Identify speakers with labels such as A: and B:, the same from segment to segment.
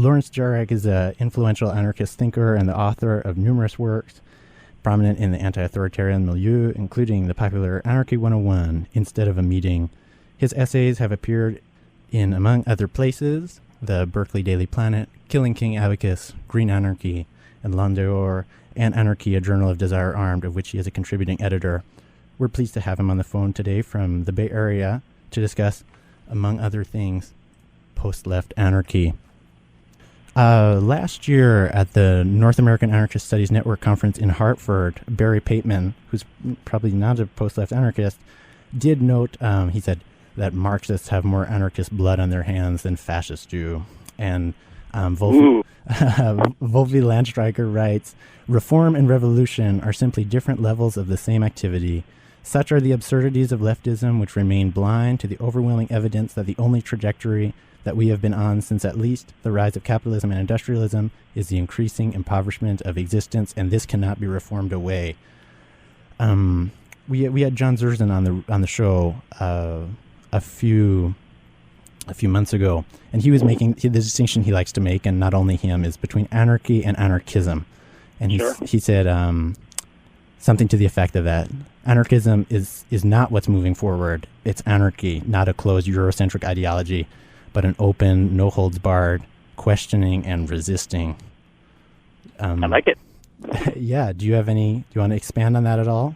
A: Lawrence Jarach is an influential anarchist thinker and the author of numerous works prominent in the anti-authoritarian milieu, including the popular Anarchy 101, Instead of a Meeting. His essays have appeared in, among other places, the Berkeley Daily Planet, Killing King Abacus, Green Anarchy, and L'Ondeur, and Anarchy, a Journal of Desire Armed, of which he is a contributing editor. We're pleased to have him on the phone today from the Bay Area to discuss, among other things, post-left anarchy. Last year at the North American Anarchist Studies Network conference in Hartford, Barry Pateman, who's probably not a post-left anarchist, did note, he said, that Marxists have more anarchist blood on their hands than fascists do. And Wolfi Landstreicher writes, reform and revolution are simply different levels of the same activity. Such are the absurdities of leftism, which remain blind to the overwhelming evidence that the only trajectory that we have been on since at least the rise of capitalism and industrialism is the increasing impoverishment of existence, and this cannot be reformed away. We had John Zerzan on the show a few months ago, and he was making the distinction he likes to make, and not only him, is between anarchy and anarchism. And he said something to the effect of that. Anarchism is not what's moving forward. It's anarchy, not a closed Eurocentric ideology, but an open, no-holds-barred questioning and resisting.
B: I like it.
A: Yeah. Do you want to expand on that at all?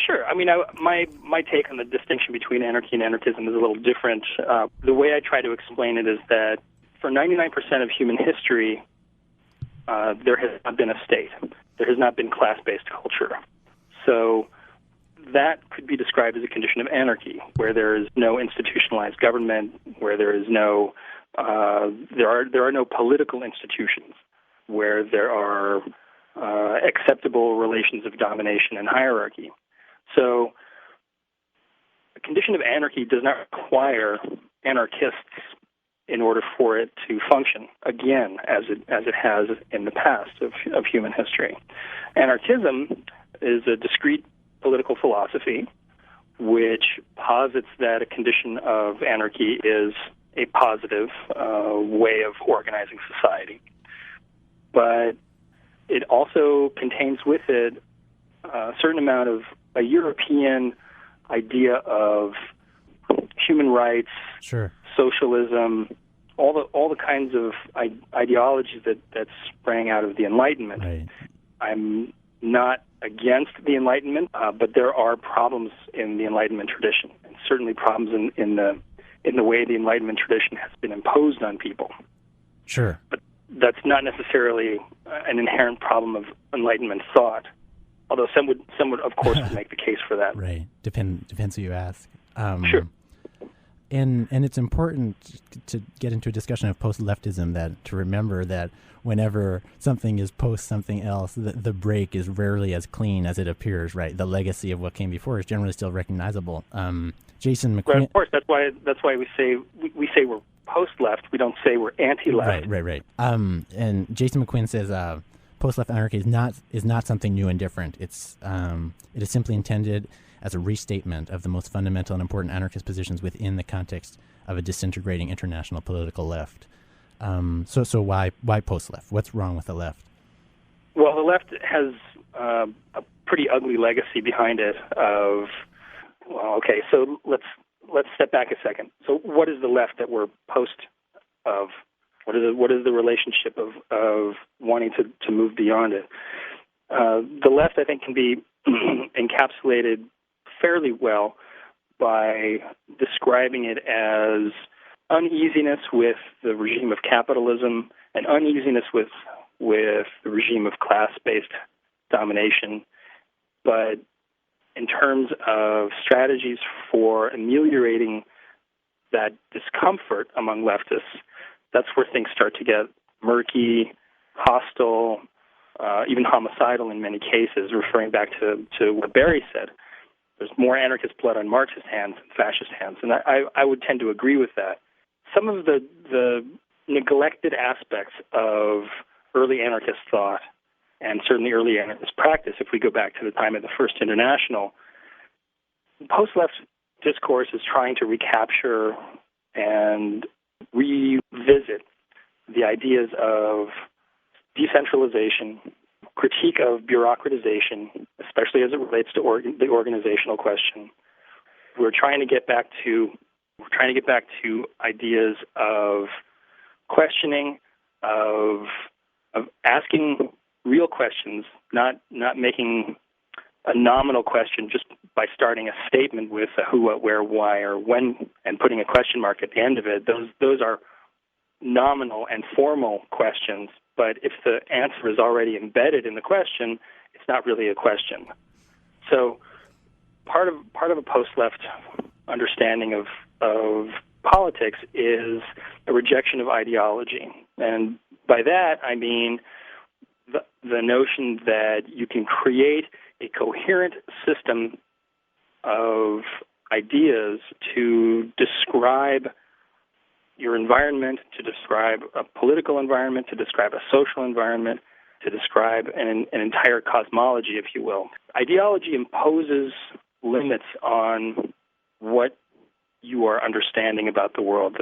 B: Sure. I mean, my take on the distinction between anarchy and anarchism is a little different. The way I try to explain it is that for 99% of human history, there has not been a state. There has not been class-based culture. So that could be described as a condition of anarchy, where there is no institutionalized government, where there is no there are no political institutions, where there are acceptable relations of domination and hierarchy. So a condition of anarchy does not require anarchists in order for it to function, again, as it has in the past of human history. Anarchism is a discrete political philosophy which posits that a condition of anarchy is a positive way of organizing society. But it also contains with it a certain amount of a European idea of human rights,
A: sure,
B: socialism, all the kinds of ideologies that sprang out of the Enlightenment.
A: Right.
B: I'm not against the Enlightenment, but there are problems in the Enlightenment tradition, and certainly problems in the way the Enlightenment tradition has been imposed on people.
A: Sure.
B: But that's not necessarily an inherent problem of Enlightenment thought, although some would of course make the case for that.
A: Right. Depends who you ask.
B: Sure.
A: And it's important to get into a discussion of post-leftism, to remember that whenever something is post something else, the break is rarely as clean as it appears, right? The legacy of what came before is generally still recognizable. Jason McQueen...
B: Well, of course, that's why we say we're post-left. We don't say we're anti-left.
A: Right. And Jason McQueen says post-left anarchy is not something new and different. It is simply intended as a restatement of the most fundamental and important anarchist positions within the context of a disintegrating international political left. So why post-left? What's wrong with the left?
B: Well, the left has a pretty ugly legacy behind it. So let's step back a second. So what is the left that we're post of? What is the relationship of wanting to move beyond it? The left, I think, can be encapsulated fairly well by describing it as uneasiness with the regime of capitalism and uneasiness with the regime of class-based domination. But in terms of strategies for ameliorating that discomfort among leftists, that's where things start to get murky, hostile, even homicidal in many cases, referring back to what Barry said. There's more anarchist blood on Marxist hands than fascist hands, and I would tend to agree with that. Some of the neglected aspects of early anarchist thought, and certainly early anarchist practice, if we go back to the time of the First International, post-left discourse is trying to recapture and revisit the ideas of decentralization, critique of bureaucratization, especially as it relates to the organizational question. We're trying to get back to ideas of questioning, of asking real questions, not making a nominal question just by starting a statement with a who, what, where, why, or when, and putting a question mark at the end of it. Those are nominal and formal questions, but if the answer is already embedded in the question, it's not really a question. So part of a post-left understanding of politics is a rejection of ideology. And by that, I mean the notion that you can create a coherent system of ideas to describe your environment, to describe a political environment, to describe a social environment, to describe an entire cosmology, if you will. Ideology imposes limits on what you are understanding about the world.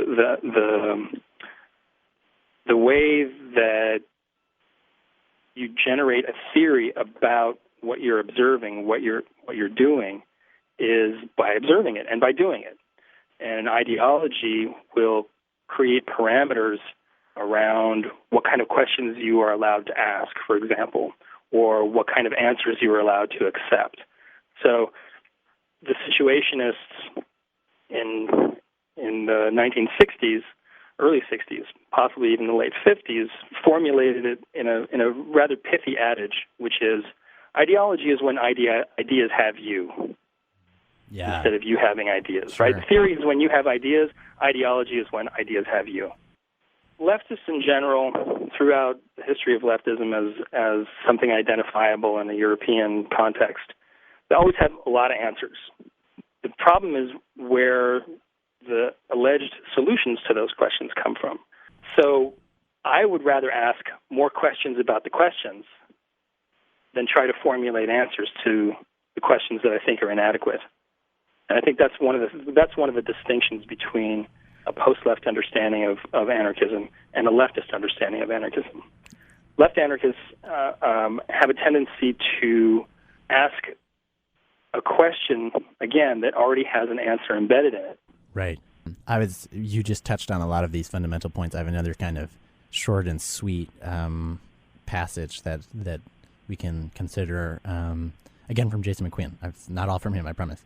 B: The way that you generate a theory about what you're observing, what you're doing, is by observing it and by doing it. And ideology will create parameters around what kind of questions you are allowed to ask, for example, or what kind of answers you are allowed to accept. So the situationists in the 1960s, early 60s, possibly even the late 50s, formulated it in a rather pithy adage, which is, ideology is when ideas have you, instead of you having ideas,
A: sure.
B: right? Theory is when you have ideas. Ideology is when ideas have you. Leftists in general, throughout the history of leftism as something identifiable in a European context, they always have a lot of answers. The problem is where the alleged solutions to those questions come from. So I would rather ask more questions about the questions than try to formulate answers to the questions that I think are inadequate. And I think that's one of the distinctions between a post-left understanding of anarchism and a leftist understanding of anarchism. Left anarchists have a tendency to ask a question, again, that already has an answer embedded in it.
A: Right. You just touched on a lot of these fundamental points. I have another kind of short and sweet passage that we can consider, again, from Jason McQuinn. It's not all from him, I promise.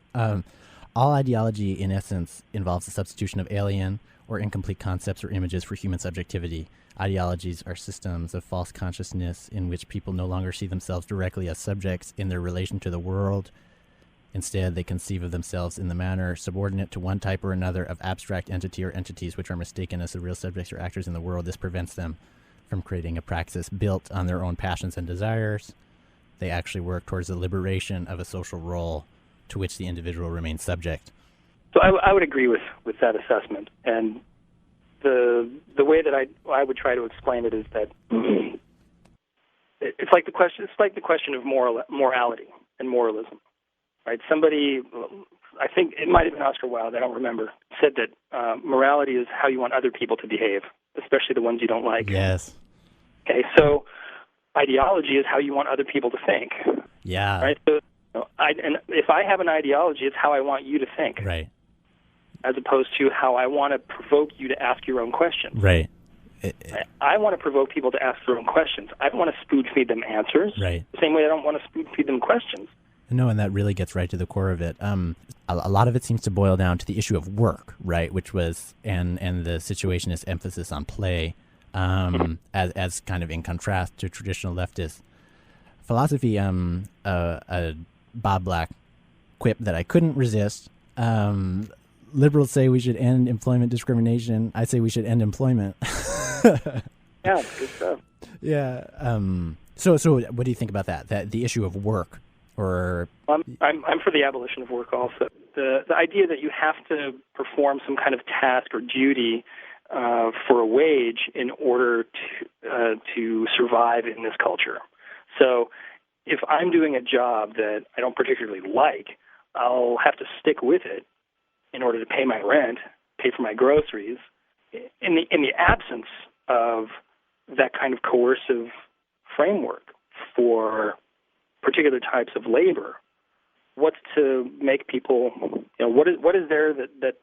A: All ideology, in essence, involves the substitution of alien or incomplete concepts or images for human subjectivity. Ideologies are systems of false consciousness in which people no longer see themselves directly as subjects in their relation to the world. Instead, they conceive of themselves in the manner subordinate to one type or another of abstract entity or entities which are mistaken as the real subjects or actors in the world. This prevents them from creating a praxis built on their own passions and desires. They actually work towards the liberation of a social role to which the individual remains subject.
B: So I would agree with that assessment. And the way that I would try to explain it is that it's like the question of morality and moralism. Right? Somebody, I think it might have been Oscar Wilde, I don't remember, said that morality is how you want other people to behave, especially the ones you don't like.
A: Yes.
B: Okay, so ideology is how you want other people to think.
A: Yeah.
B: Right? So, and if I have an ideology, it's how I want you to think.
A: Right.
B: As opposed to how I want to provoke you to ask your own questions.
A: Right.
B: I want to provoke people to ask their own questions. I don't want to spoon-feed them answers.
A: Right.
B: The same way I don't want to spoon-feed them questions.
A: No, and that really gets right to the core of it. A lot of it seems to boil down to the issue of work, right? Which was and the situationist emphasis on play, as kind of in contrast to traditional leftist philosophy. A Bob Black quip that I couldn't resist. Liberals say we should end employment discrimination. I say we should end employment.
B: Yeah, good stuff.
A: Yeah. So what do you think about that? That the issue of work? Or
B: I'm for the abolition of work also. The idea that you have to perform some kind of task or duty for a wage in order to survive in this culture. So if I'm doing a job that I don't particularly like, I'll have to stick with it in order to pay my rent, pay for my groceries. In the absence of that kind of coercive framework for particular types of labor? What's to make people, what is there that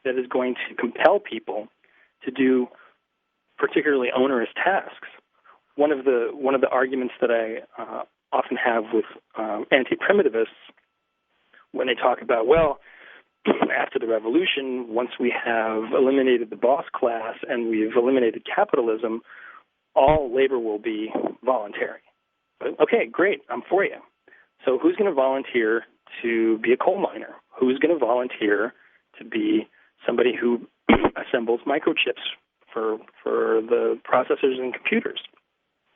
B: is going to compel people to do particularly onerous tasks? One of the arguments that I often have with anti-primitivists when they talk about, well, after the revolution, once we have eliminated the boss class and we've eliminated capitalism, all labor will be voluntary. Okay, great, I'm for you. So who's going to volunteer to be a coal miner? Who's going to volunteer to be somebody who assembles microchips for the processors and computers?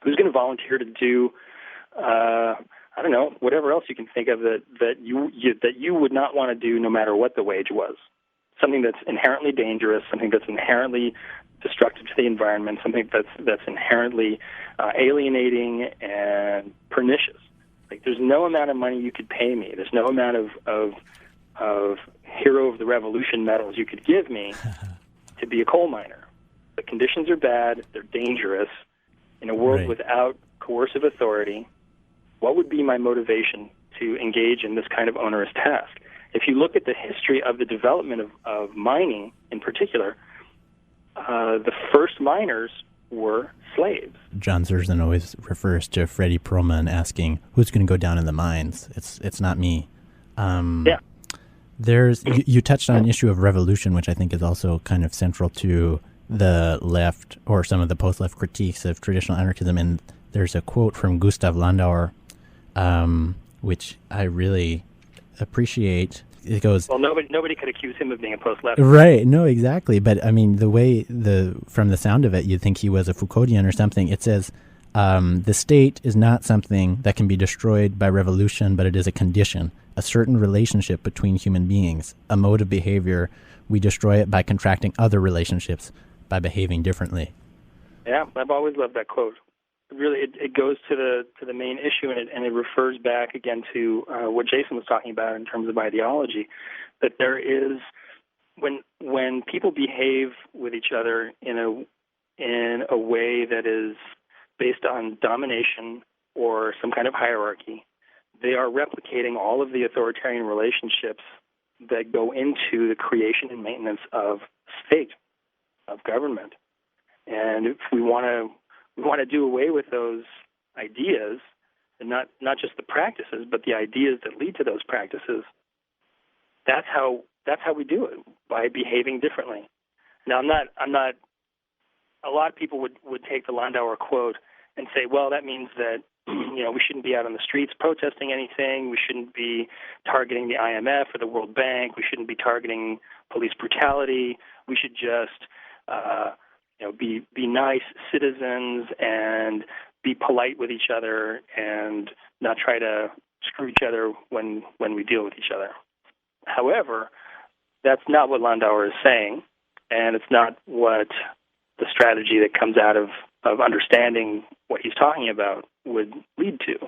B: Who's going to volunteer to do, I don't know, whatever else you can think of that you would not want to do no matter what the wage was? Something that's inherently dangerous, something that's inherently destructive to the environment, something that's inherently alienating and pernicious. Like, there's no amount of money you could pay me. There's no amount of hero of the revolution medals you could give me to be a coal miner. The conditions are bad. They're dangerous. In a world without coercive authority, what would be my motivation to engage in this kind of onerous task? If you look at the history of the development of mining in particular, the first miners were slaves.
A: John Zerzan always refers to Freddie Perlman asking, who's going to go down in the mines? It's not me. You touched on an issue of revolution, which I think is also kind of central to the left or some of the post-left critiques of traditional anarchism. And there's a quote from Gustav Landauer, which I really appreciate. It goes,
B: well, nobody could accuse him of being a post-left.
A: Right. No, exactly. But I mean, from the sound of it, you'd think he was a Foucauldian or something. It says, the state is not something that can be destroyed by revolution, but it is a condition, a certain relationship between human beings, a mode of behavior. We destroy it by contracting other relationships, by behaving differently.
B: Yeah, I've always loved that quote. Really, it goes to the main issue, and it refers back again to what Jason was talking about in terms of ideology. That there is, when people behave with each other in a way that is based on domination or some kind of hierarchy, they are replicating all of the authoritarian relationships that go into the creation and maintenance of state, of government. And if we want to do away with those ideas, and not just the practices, but the ideas that lead to those practices, that's how we do it, by behaving differently. Now, I'm not. A lot of people would take the Landauer quote and say, well, that means that we shouldn't be out on the streets protesting anything. We shouldn't be targeting the IMF or the World Bank. We shouldn't be targeting police brutality. We should just be nice citizens and be polite with each other and not try to screw each other when we deal with each other. However, that's not what Landauer is saying, and it's not what the strategy that comes out of understanding what he's talking about would lead to.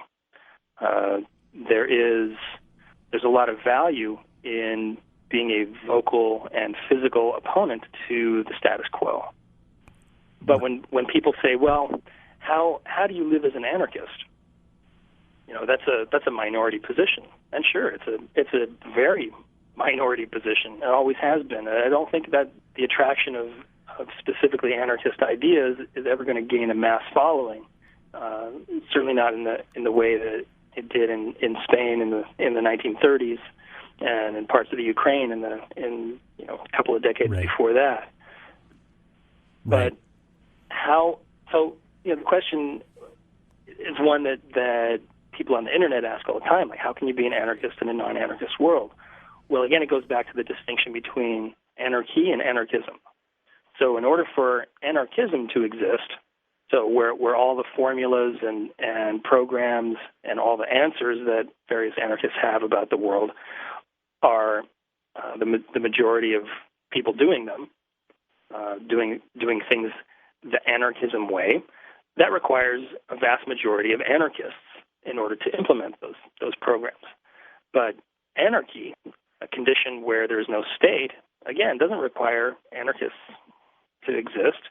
B: There's a lot of value in being a vocal and physical opponent to the status quo. But when people say, well, how do you live as an anarchist? That's a minority position. And sure, it's a very minority position. It always has been. I don't think that the attraction of specifically anarchist ideas is ever going to gain a mass following. Certainly not in the way that it did in Spain in the 1930s and in parts of the Ukraine in a couple of decades before that. But how? So the question is one that people on the internet ask all the time, like, how can you be an anarchist in a non-anarchist world? Well, again, it goes back to the distinction between anarchy and anarchism. So in order for anarchism to exist, so where all the formulas and programs and all the answers that various anarchists have about the world are the majority of people doing them, doing things the anarchism way, that requires a vast majority of anarchists in order to implement those programs. But anarchy, a condition where there is no state, again, doesn't require anarchists to exist.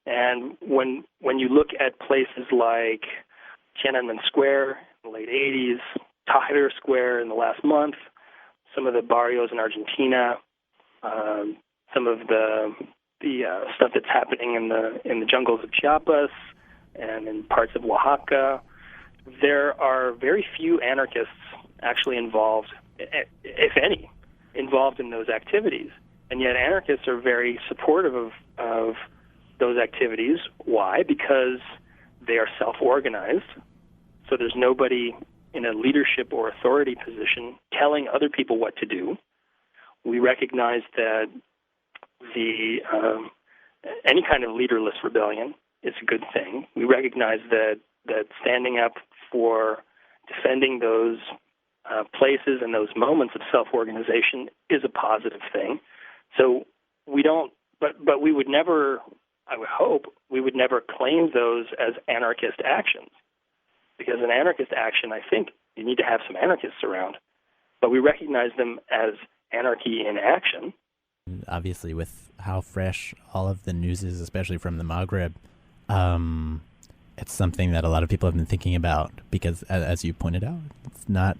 B: And when you look at places like Tiananmen Square in the late 80s, Tahrir Square in the last month, some of the barrios in Argentina, some of the stuff that's happening in the jungles of Chiapas and in parts of Oaxaca, there are very few anarchists actually involved, if any, involved in those activities. And yet anarchists are very supportive of those activities. Why? Because they are self-organized, so there's nobody in a leadership or authority position telling other people what to do. We recognize that any kind of leaderless rebellion is a good thing. We recognize that standing up for defending those places and those moments of self-organization is a positive thing. So we don't, but we would never, I would hope, we would never claim those as anarchist actions. Because an anarchist action, I think, you need to have some anarchists around. But we recognize them as anarchy in action.
A: Obviously, with how fresh all of the news is, especially from the Maghreb, it's something that a lot of people have been thinking about because, as you pointed out, it's not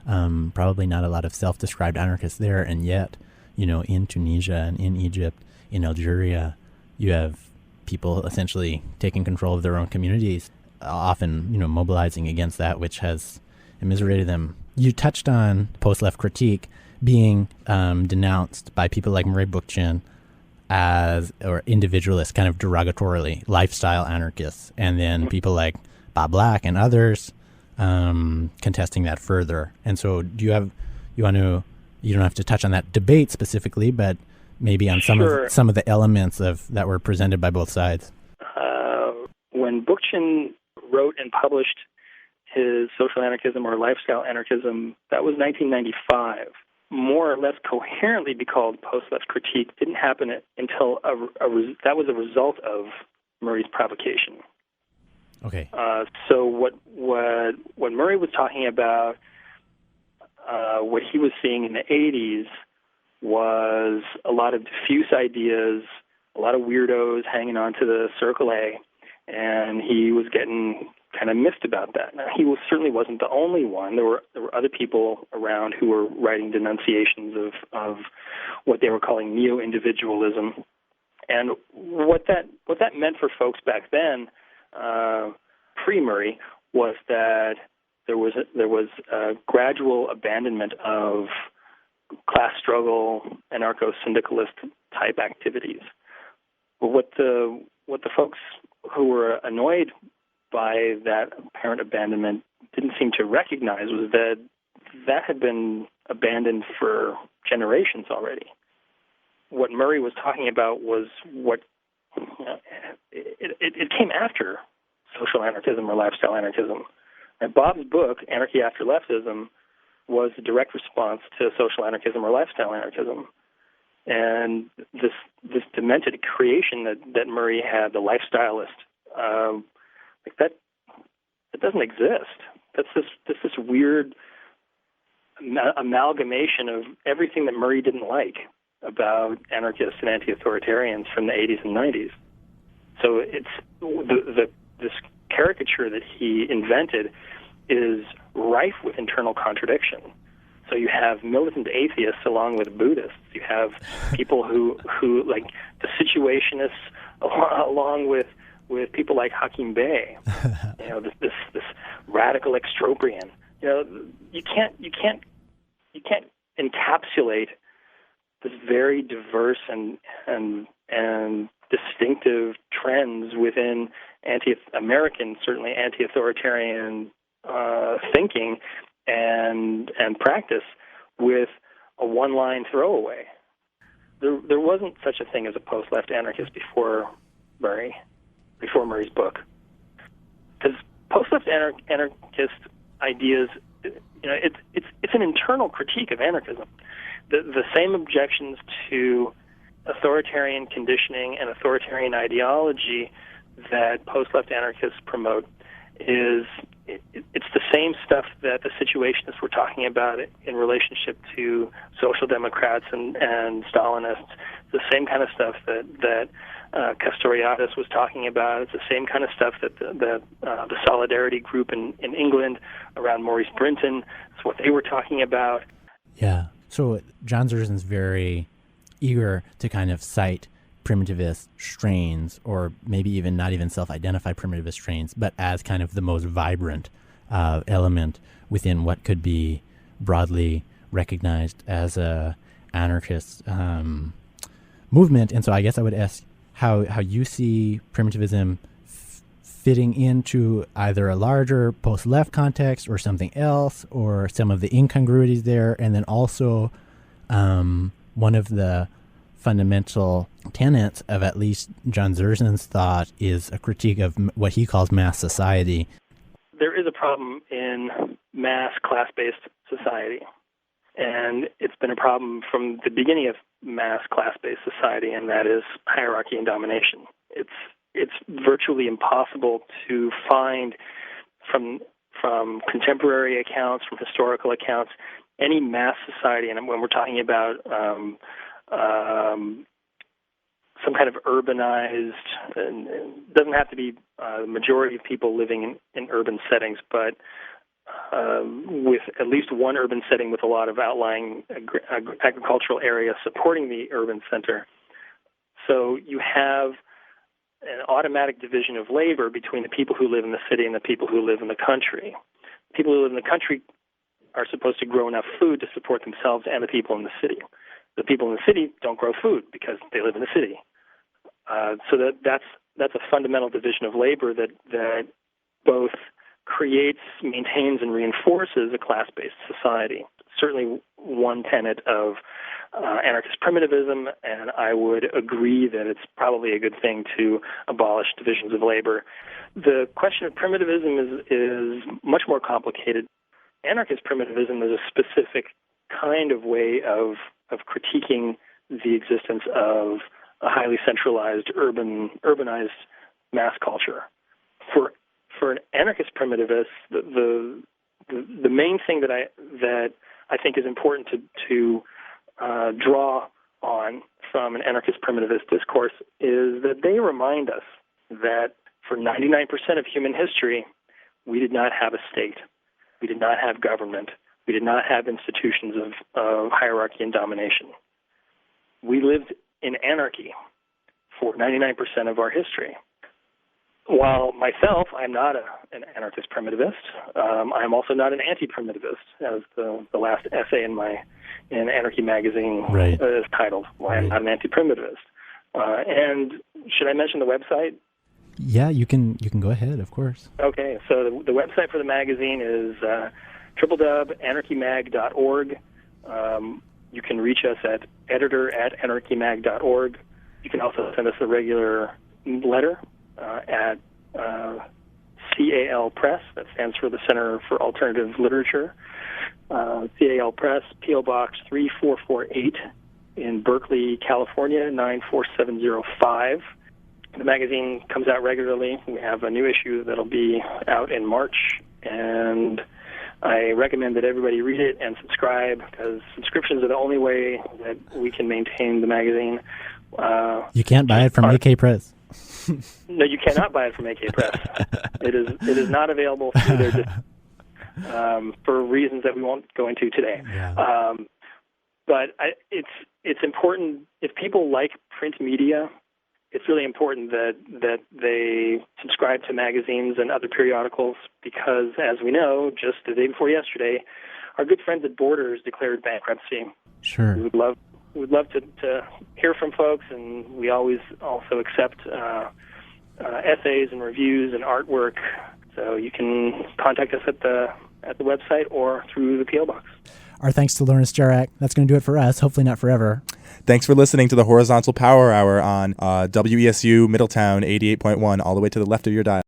A: probably not a lot of self-described anarchists there, and yet, in Tunisia and in Egypt, in Algeria, you have people essentially taking control of their own communities, often, mobilizing against that which has immiserated them. You touched on PostLeft Critique being denounced by people like Murray Bookchin or individualists, kind of derogatorily, lifestyle anarchists, and then people like Bob Black and others contesting that further. And so you don't have to touch on that debate specifically, but maybe on some of the elements that were presented by both sides.
B: When Bookchin wrote and published his Social Anarchism or Lifestyle Anarchism, that was 1995. More or less coherently be called PostLeft Critique didn't happen until that was a result of Murray's provocation.
A: Okay.
B: So what Murray was talking about, what he was seeing in the 80s was a lot of diffuse ideas, a lot of weirdos hanging on to the Circle A, and he was getting kind of miffed about that. Now, he certainly wasn't the only one. There were other people around who were writing denunciations of what they were calling neo-individualism. And what that meant for folks back then, pre-Murray, was that there was a gradual abandonment of class struggle, anarcho-syndicalist type activities. But what the folks who were annoyed by that apparent abandonment didn't seem to recognize was that had been abandoned for generations already. What Murray was talking about was it came after social anarchism or lifestyle anarchism. And Bob's book, Anarchy After Leftism, was a direct response to social anarchism or lifestyle anarchism. And this demented creation that Murray had, the lifestylist, that doesn't exist. That's this weird amalgamation of everything that Murray didn't like about anarchists and anti-authoritarians from the 80s and 90s. So it's this caricature that he invented is rife with internal contradiction. So you have militant atheists along with Buddhists. You have people who like the situationists along with people like Hakim Bey. This radical extroprian. You can't encapsulate this very diverse and distinctive trends within American, certainly anti-authoritarian thinking and practice with a one-line throwaway. There wasn't such a thing as a post-left anarchist before Murray's book, because post-left anarchist ideas, it's an internal critique of anarchism. The same objections to authoritarian conditioning and authoritarian ideology that post-left anarchists promote it's the same stuff that the situationists were talking about in relationship to social democrats and Stalinists. The same kind of stuff that Castoriadis was talking about. It's the same kind of stuff that the Solidarity group in England around Maurice Brinton, it's what they were talking about.
A: Yeah. So John Zerzan's very eager to kind of cite primitivist strains, or maybe even not even self-identify primitivist strains, but as kind of the most vibrant element within what could be broadly recognized as a anarchist movement. And so I guess I would ask how you see primitivism fitting into either a larger post-left context or something else, or some of the incongruities there. And then also one of the fundamental tenets of at least John Zerzan's thought is a critique of what he calls mass society.
B: There is a problem in mass class-based society, and it's been a problem from the beginning of mass class-based society, and that is hierarchy and domination. It's virtually impossible to find from contemporary accounts, from historical accounts, any mass society, and when we're talking about some kind of urbanized, and it doesn't have to be the majority of people living in urban settings, but with at least one urban setting with a lot of outlying agricultural areas supporting the urban center. So you have an automatic division of labor between the people who live in the city and the people who live in the country. People who live in the country are supposed to grow enough food to support themselves and the people in the city. The people in the city don't grow food because they live in the city. So that's a fundamental division of labor that both creates, maintains, and reinforces a class-based society. Certainly one tenet of anarchist primitivism, and I would agree that it's probably a good thing to abolish divisions of labor. The question of primitivism is much more complicated. Anarchist primitivism is a specific kind of way of critiquing the existence of a highly centralized, urbanized mass culture. For an anarchist primitivist, the main thing that I think is important to draw on from an anarchist primitivist discourse is that they remind us that for 99% of human history, we did not have a state, we did not have government, we did not have institutions of hierarchy and domination. We lived in anarchy for 99% of our history. While myself, I'm not an anarchist primitivist, I'm also not an anti-primitivist, as the last essay in Anarchy magazine is titled, Why I'm Not an Anti-Primitivist. And should I mention the website?
A: Yeah, you can go ahead, of course. Okay,
B: so the website for the magazine is www.anarchymag.org. You can reach us at editor@anarchymag.org. You can also send us a regular letter at CAL Press, that stands for the Center for Alternative Literature. CAL Press, P.O. Box 3448 in Berkeley, California, 94705. The magazine comes out regularly. We have a new issue that'll be out in March, and I recommend that everybody read it and subscribe, because subscriptions are the only way that we can maintain the magazine.
A: You can't buy it from AK Press.
B: No, you cannot buy it from AK Press. It is not available through their for reasons that we won't go into today.
A: Yeah.
B: But it's important, if people like print media, it's really important that they subscribe to magazines and other periodicals, because, as we know, just the day before yesterday, our good friends at Borders declared bankruptcy.
A: Sure.
B: We'd love to hear from folks, and we always also accept essays and reviews and artwork. So you can contact us at the website or through the P.O. Box.
A: Our thanks to Lawrence Jarach. That's going to do it for us, hopefully not forever.
C: Thanks for listening to the Horizontal Power Hour on WESU Middletown 88.1, all the way to the left of your dial.